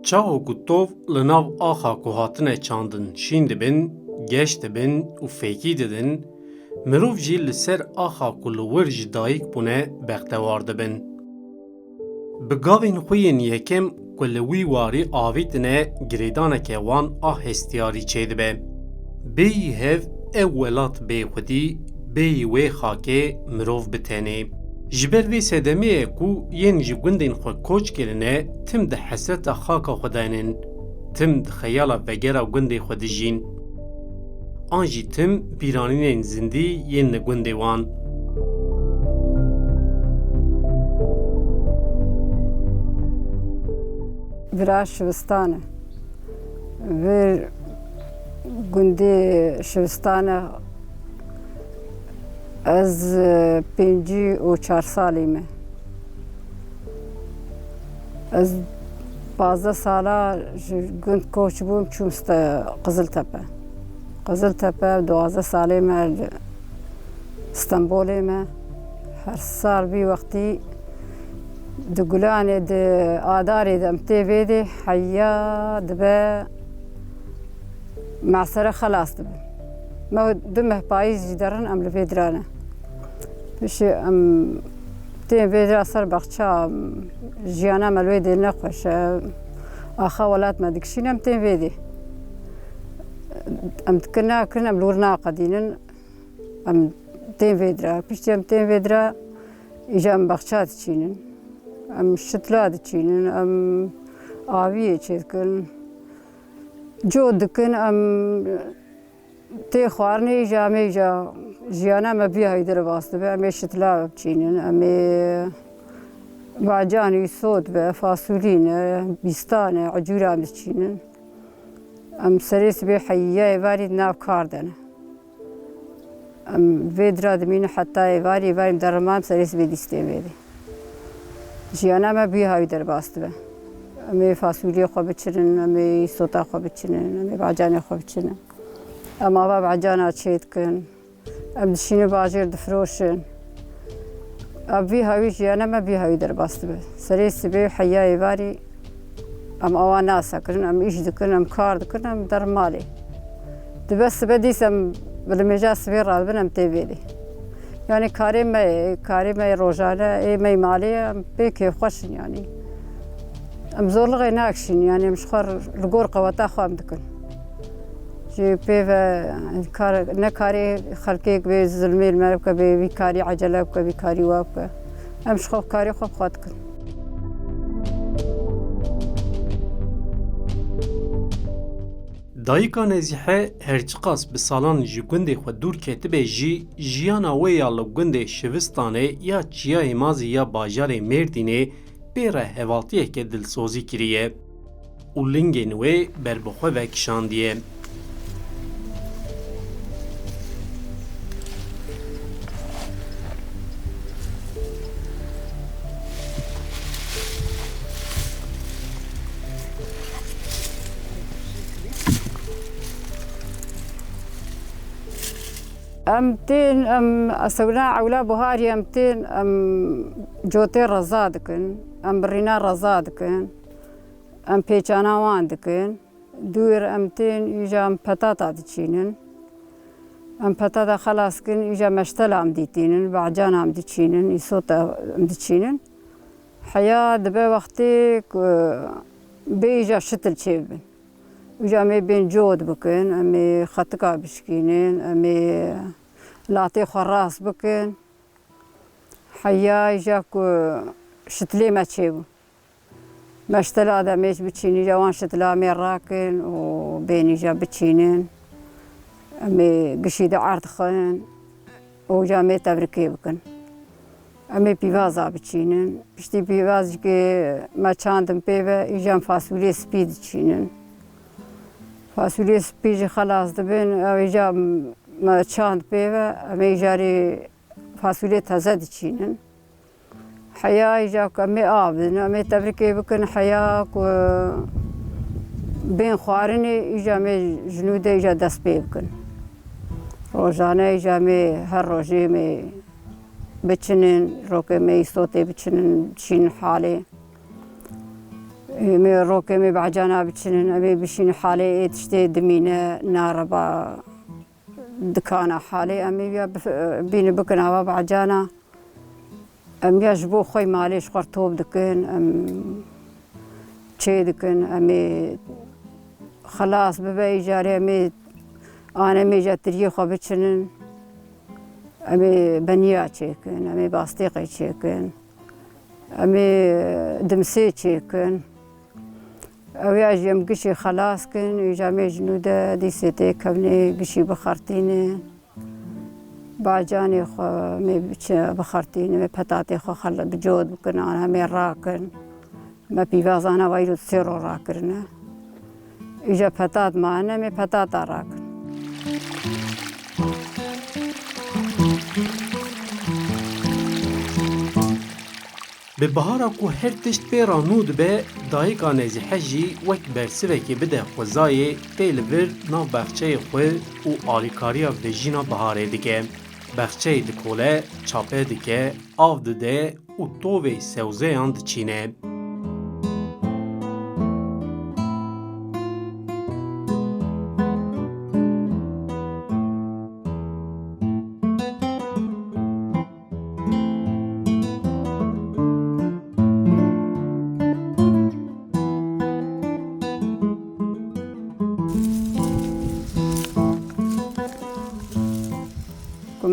Çawa ku tov li nav axa ku hatine çandin şîn dibin, geş dibin û fêkî didin, mirov jî li ser axa ku li wir ji dayîk bûne bextewar dibin. Bi gavên xwe yên yekem ku li wî warî avîtine girêdaneke wan a hestiyarî çêdibe. Bêyî hev ew welat bêxwedî, bêyî wê xakê mirov bitene. Ji ber vê sedemeyê ku yên ji gundên xwe koç kirine, tim di hesreta xaka xwe denin, tim di xeyala vegera gundê xwe dijîn. An jî tim bîranînên zindî yên li gundê wan. Vira şivistane. Vir gundê şivistane ez 54 salî me. Ez 15 sala ji gund koç bûm çûm Qiziltepe. Qiziltepe 12 salê me li Stenbolê me. Her sal vî wextî di Gulanê di Adarê de em tê vê de heya dibe mesere xelas dibin. Me du mehpayî jî derin em li vê dirane. Pişê em tên vê dira ser bexçeya jiyana me li wê dê nexweş e. Axa welat me dikişîne em tên vê dê. Em dikin nakirin em li wir naqedînin. Em tên vê dira. Piştî em tên vê dira îja em bexçeya diçînin. Em şitla diçînin, em aviyê çê dikin. Cot dikin em tê xwarinê îja em ê îja jiyana me bîyayî derbas dibe, em ê şitla biçînin, em ê bacanî, sot be, fasulî ne, bîstan e, ecûran diçînin. Em serê sibê heya êvarî di nav kar de ne. Em vê dira dimînin heta êvarî derman serê sibê dîstên vê de. Jiyana me bîyayî derbas dibe. Em ê fasuliyê xwe biçinin, em ê sota xwe biçinin, em ê bacanê xwe biçinin. Em ava bacana çê dikin, em dişînin bajêr difiroşin. Ev bîyayî jiyana me bîyayî derbas dibe. Serê sibê heya êvarî em ava nasekirin, em îş dikin, em kar dikin, em derin malê. Dibe sibe dîs em bi limêja sibê radibin em tê vê de. Yani karê me rojane ê me malê em pê kêfxweşin yanî. Em zorluğê nakişîn yani em ji xwe li gor qeweta xwe em dikin. Jî pê ve nekarê xelkêk vê zilmê li me bike bê vî karî ecele bike, vî karî wa bike. Em ji karê xwe xwe dikin. Dayîka Nezîhe herçiqas bi salan ji gundê xwe dûr ketibe jî jiyana wê ya li gundê Şivistanê ya Çiyayê Mazî ya bajarê Mêrdînê pê re hevaltiyeke dilsozî kiriye û lingên wê berbixwe vekişandiye. Em tên esewna ewla buharî em tên em cotê reza dikin, em birîna reza dikin, em pêçana wan dikin. Dûr em tên îja em petata diçînin. Em petata xelas kirin îja meştela em dîtînin, bacana em diçînin, îsota em diçînin. Heya dibe wextê ku bê îja şitil çê bibin. Îja em ê bên cot bikin, em ê xetika bişkînin, em ê latê xwe rast bikin. Heya îja ku şitilê me çêbû. Meştela de em ê biçînin, îja wan şitila em ê rakin û bên îja biçînin. Em ê gişî de erdixin û îja em ê tevrikê bikin. Em ê pîvaza biçînin. Piştî pîvazekê me çandin pê ve îja em fasuliyê spî diçînin. Fasuliyê spî jî xelas dibin, ew îja me çand pê ve em ê jarî fasuliyê teze diçînin. Heya îja ku em ê av bidin, em ê tevrikê bikin heya ku bên xwarinê îja em ê ji nû de îja dest pê bikin. Rojane îja em ê her rojê em ê biçinin, rokê em ê îstotê biçinin, biçînin halê. امی روکه می بعجانا بچنن امی بشین حالی تشتی دمینه ناربا دکانا حالی امی بیا بین بکن هوا بعجانا امی جبو خوی مالیش قرطوب دکن چه دکن امی خلاص ببی جاری امی آن امی جاتری خو بچنن امی بنیا چه کن امی باستیقی چه کن امی دمسی چه کن اوی اجیم گشی خلاص کن ایجامی جنوده دیسیتی کبنی گشی بخارتینه باجانی خو می بخارتینه می پتاتی خو خل بجود بکن آن همی راکن ما پیوازانا وایرو سیرو راکرنه ایجا پتات مانه می پتاتا راکن به بهارا کو هر تشت پیرانود به دایکا نزیحه جی وک برسوکی بده خوزای پیل ور ناو بخچه خوی و آلیکاریا ویجینا بهاره دیگه بخچه دکوله چاپه دیگه آو دده و تووی سوزه اند چینه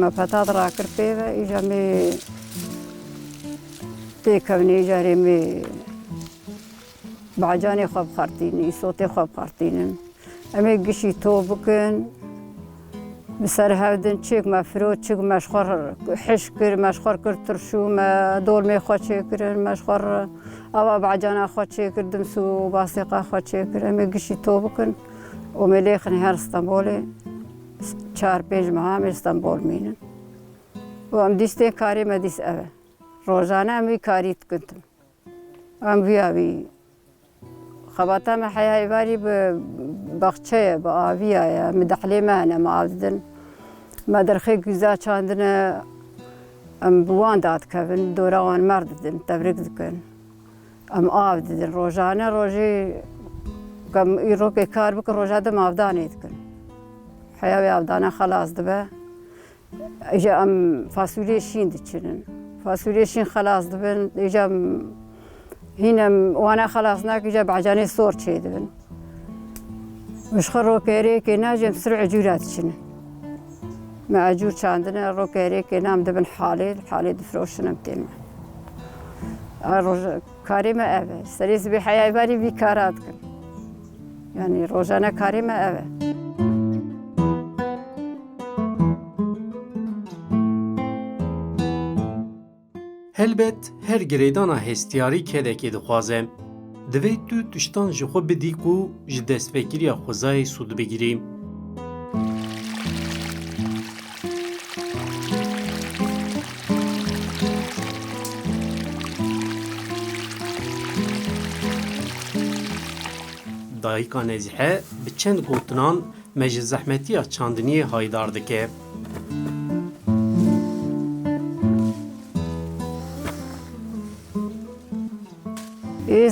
كما فتاة راكر بيبا إيجا مي تيكبني إيجا ريمي بعجاني خواب خارتيني صوتي خواب خارتيني أمي قشي توبكن بسر هودن تشيك ما فرود تشيك مشخور حشكر مشخور كر ترشو ما دول مي خو تشيكر مشخور أبا بعجانا خو تشيكر دمسو باثقة خو تشيكر أمي قشي توبكن ومليخن هر اسطنبولي 4-5 ماه استانبول مینن و ام دیسته کاری ما دیس اوه روزانه امی کاریت کنتم ام بیاوی خباتا ما حیای باری بخچه با آویه مدحلی مهنه ما آودن ما درخی گزا چاندنه ام بوان داد کبن دوران مرد دن تبریک دکن ام آودن روزانه روزی کم ایرو که کار بکن روزانه دم آودانه دکن حیاوی آودانه خلاص دبه ایجا ام فاصله شین دچنن فاصله شین خلاص دبن ایجا هینم وانا خلاص ناک ایجا بعجانه صور چه دبن مشخر رو کاری که ناجم سرع جورات چنن مع جور چاندنه رو کاری که نام دبن حالی دفروشنم تیم کاری ما اوه سریز بی حیای باری بی کارات کن یعنی روزانه کاری ما اوه هلبت هر گریدانا هستیاری کدکی دخوازه دوی تو تشتان جخو بدی کو جدست فکری خوزای سود بگیریم دایکا نزیحه به چند گوتنان مج زحمتی چاندنی هایدار دکه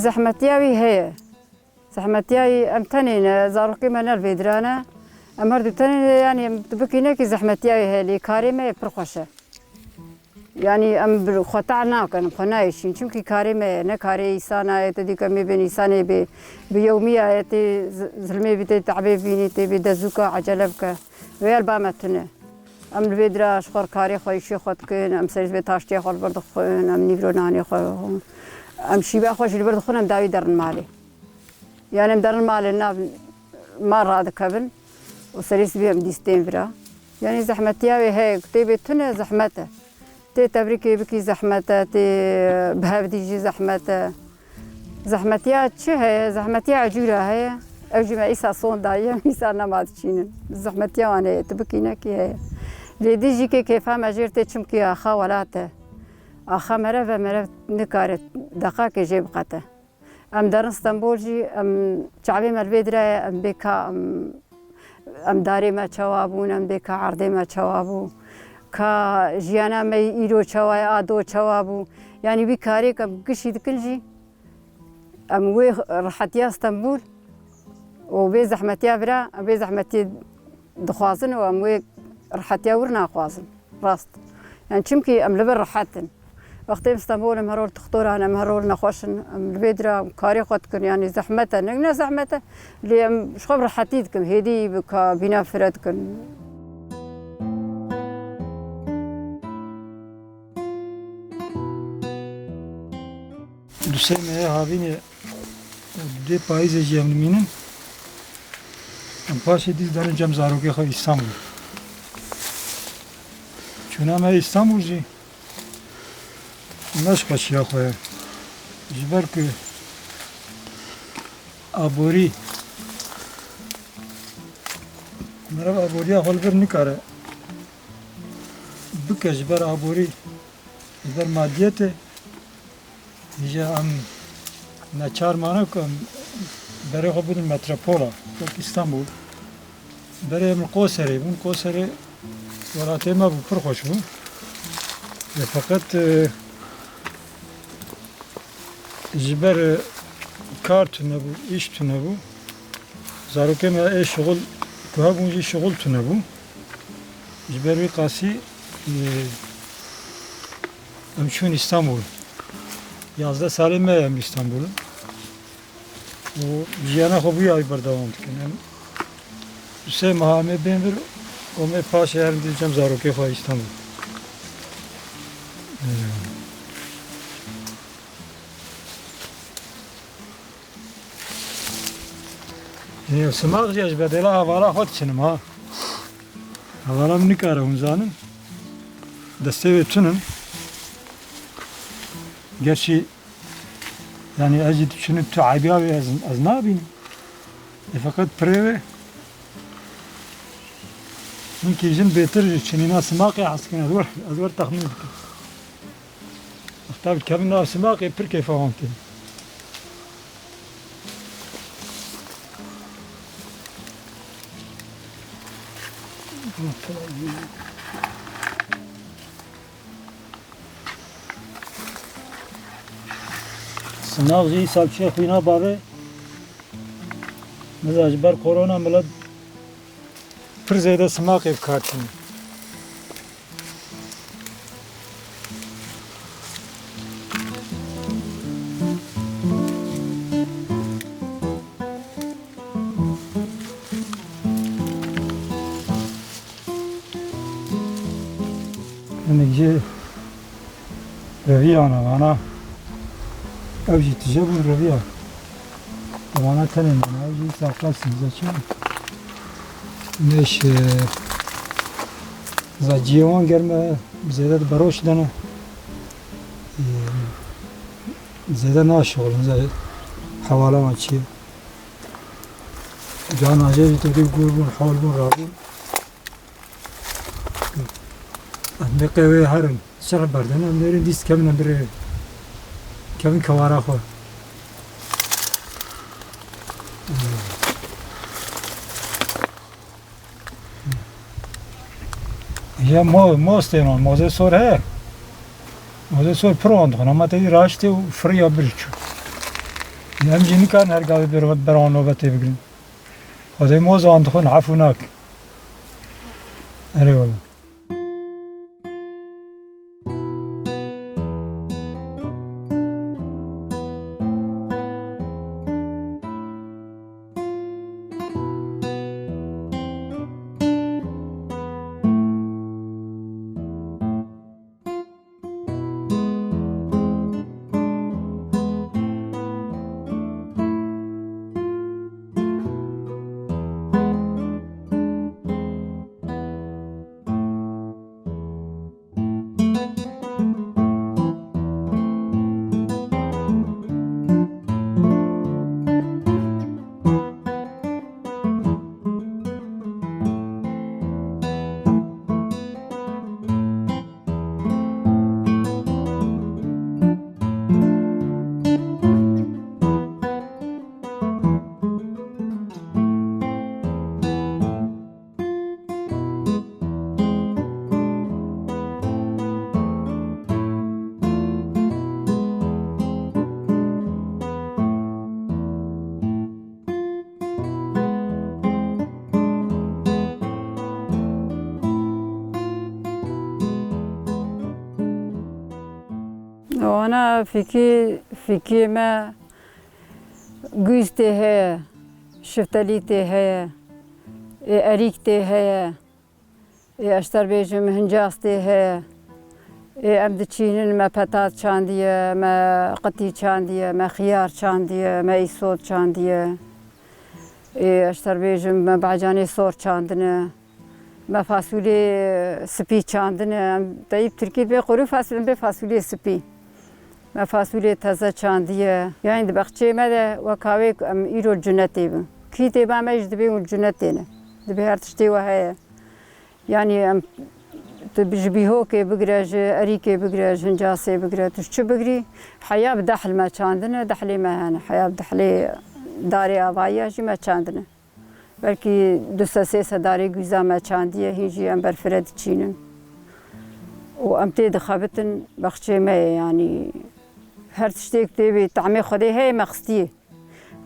زحمتياوي هي زحمتياوي امتنين زاروكي من الفيدرانا امرد تنين يعني تبكينا كي زحمتياوي هي لي كاريمه برخوشه يعني ام خطعنا كان خنايش چونكي كاريمه نه كاري انسان تدي كمي بين انسان بيوميه تي زلمي بتي تعبي بيني تي بدزوكا عجلبك ويل بامتنه ام الفيدرا شخور كاري خويشي خدكن ام سريز بتاشتي خور برد خون ام نيفروناني خو ام شيبه خوش اللي برد خونم داوي درن مالي يعني درن مالي ناب ما راد كبن وسريس بيهم ديستين فرا يعني زحمتياوي هيك تي بتنه زحمته تي تبريكي بكي زحمته تي بهافديجي زحمته زحمتيا تشي هي زحمتيا عجوله هي اوجي ما إيسا صون دايا إيسا نماد تشينن زحمتيا وانا تبكينا كي هي ليديجي كي كيفا ما جيرتي تشمكي اخا ولاته اخا مرة نكارت دقاق جيب قته ام در اسطنبول جي ام شعبي مالفيدرا ام بكا ام داري ما چوابون ام بكا عرضي ما چوابو كا جيانا ما ايرو چواي آدو چوابو يعني بكاري كم قشي دكنجي ام وی راحتیا استانبول و بی زحمتیا برا بی زحمتی دخوازن و ام وی راحتیا ورنا خوازن راست يعني چمكي ام لبر راحتن وقت استانبول ام هرول تخطور انا ام هرول نخوشن ام البدرة كاري خدكن يعني زحمتها نقنا زحمتها اللي ام شخب راحتيتكم هدي بكا بنا فردكن دوسيمه هاوینه دی پاییز جمنمینن ام پاشه دیز دارن جم زاروگی خو استانبول چون ما استانبول جی نش کشیا خو جبر که ابوری مرا ابوری حال بر نکاره بکه جبر ابوری جبر مادیته يجي ام نچار مانو كم بري خو بدن متروپولا اسطنبول بري من قوسري بون قوسري ولاتي ما بفر خوش بو فقط جبر كارت نبو ايش تنبو زارو كما اي شغل كهابونجي شغل تنبو جبر قاسي امشون اسطنبول 11 سالime İstanbul'un. O jiyana hobi ay bardavam diken. Se mahame ben bir o me paş yerim diyeceğim zaroke fa İstanbul. Ne smak jaj bedela havala hot çinim ha. Havala mı nikara unzanın. Desteği tünün. Gerçi yani acı düşünüp tabi abi az ne yapayım? Fakat preve mümkün için beter için nasmak ya aslında azvar tahmin ettim. Tabii ki nasmak ya pek fahimti. sınav जी सब छे खुना बावे मजाज बर कोरोना मतलब फिर ज्यादा समा के खाते हैं ये रवि आना वाना أوجي تجابوا الربيع طبعا تاني من أوجي ساقل سنزاتشان مش زاجيوان گرمه زیادت بروش دانه زیاده ناشغل زیاد حواله ما چیه جان عجیبی تقریب گوربون حال بون رابون أهمي قوي هرم سر بردن أميرين ديست كمنا بره كمن كوارا خو يا مو استينون موزه سور ہے موزه سور پروند خنا ما تي راشتي فريا برچو يام جيني كان هر گاوي بران نوبت بگرين خدای موزه اند خون عفوناك اري والله Mana fikî me güz tê heye, şiftelî tê heye, erîk tê heye, ez terbêjim hincas tê heye. Em diçînin me petat çandiye, me qitî çandiye, me xiyar çandiye, me îsot çandiye. Ez terbêjim me bacanê sor çandine, me fasulye spî çandine. Em deyî Tirkî bê qurû fasulye bê fasulye spî. Me fasulye teze çandiye. Yani di bexçeyê me de weka wê em îro cunetê bin. Kî têba me jî dibê cunetê ne. Dibê her tiştê we heye. Yani em tu ji bîhokê bigire, ji erîkê bigire, ji hincasê bigire, tu çi bigirî, heya bi dehl me çandine, dehlê me hene. Heya bi dehlê darê avayî jî me çandine. Belkî du sê darê güza me çandiye, hîn jî em berfire diçînin. û em tê dixebitin bexçeyê me ye yani. Her tiştêk tê temê Xwedê heye me xistiye.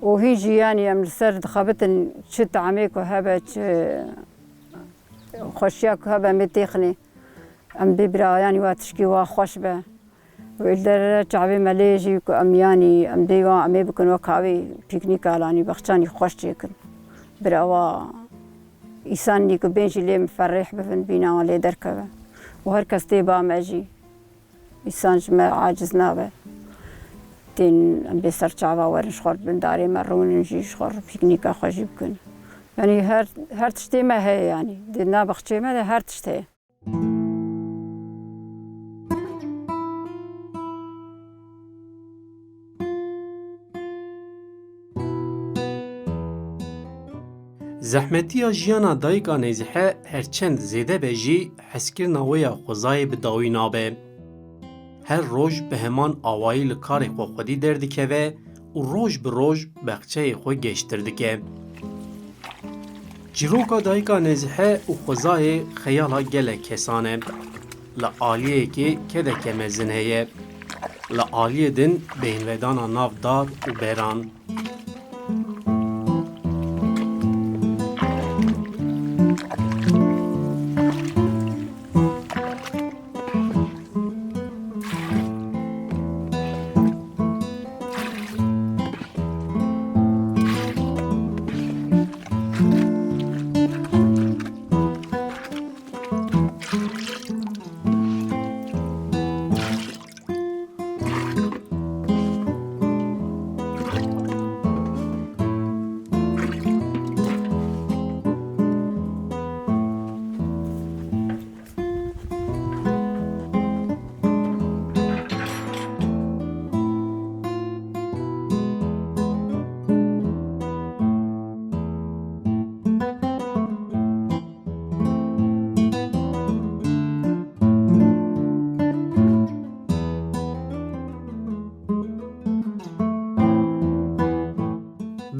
û hîn jî yani em li ser dixebitin çi temê ku hebe, çi xweşiya ku hebe em ê têxine. Em dê bira yani wa tişkî wa xweş be. Li derê çavê me lê jî ku em yani em dê wan em ê bikin weka wê pîknîka lanî bexçanî xweş çêkin. Bira wa îsanî ku bên jî lê miferrêh bibin bîna wan lê derkeve. û her kes tê ba me jî îsan ji me aciz nabe. Tên em bê serçava werin ji xwe bin darê me rûnin jî ji xwe pîknîka xwe jî bikin. Yani her tiştê me heye yani. Di nav bexçeyê me de her tişt heye. Zehmetiya jiyana dayika Nêzîhe herçend zêde be jî hezkirina wê ya xwezayê bi dawî nabe. Her roj bi heman awayî li karê xwe xwedî derdikeve û roj bi roj bexçeyê xwe geştir dike. Çîroka dayika Nêzîhe û xwezayê xeyala gelek kesan e. Li aliyekê kedeke mezin heye. Li aliyê din bêhnvedana nav dar û beran.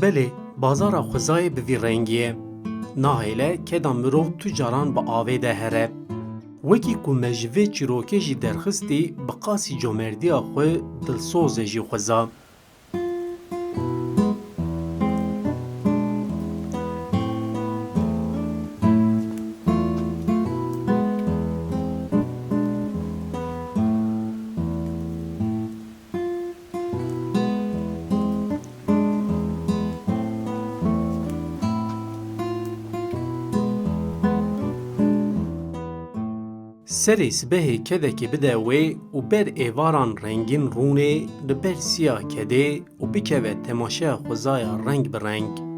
Belê, bazara xwezayê bi vî rengî ye. Nahêle keda mirov tu caran bi avê de here. Wekî ku me ji vê çîrokê jî derxistî, bi qasî comerdiya xwe dilsoz e jî xweza. Serê sibehê kedekê bide wê û ber êvaran rengîn rûnê li ber siya kedê û bikeve temaşeya xwezaya reng bi reng.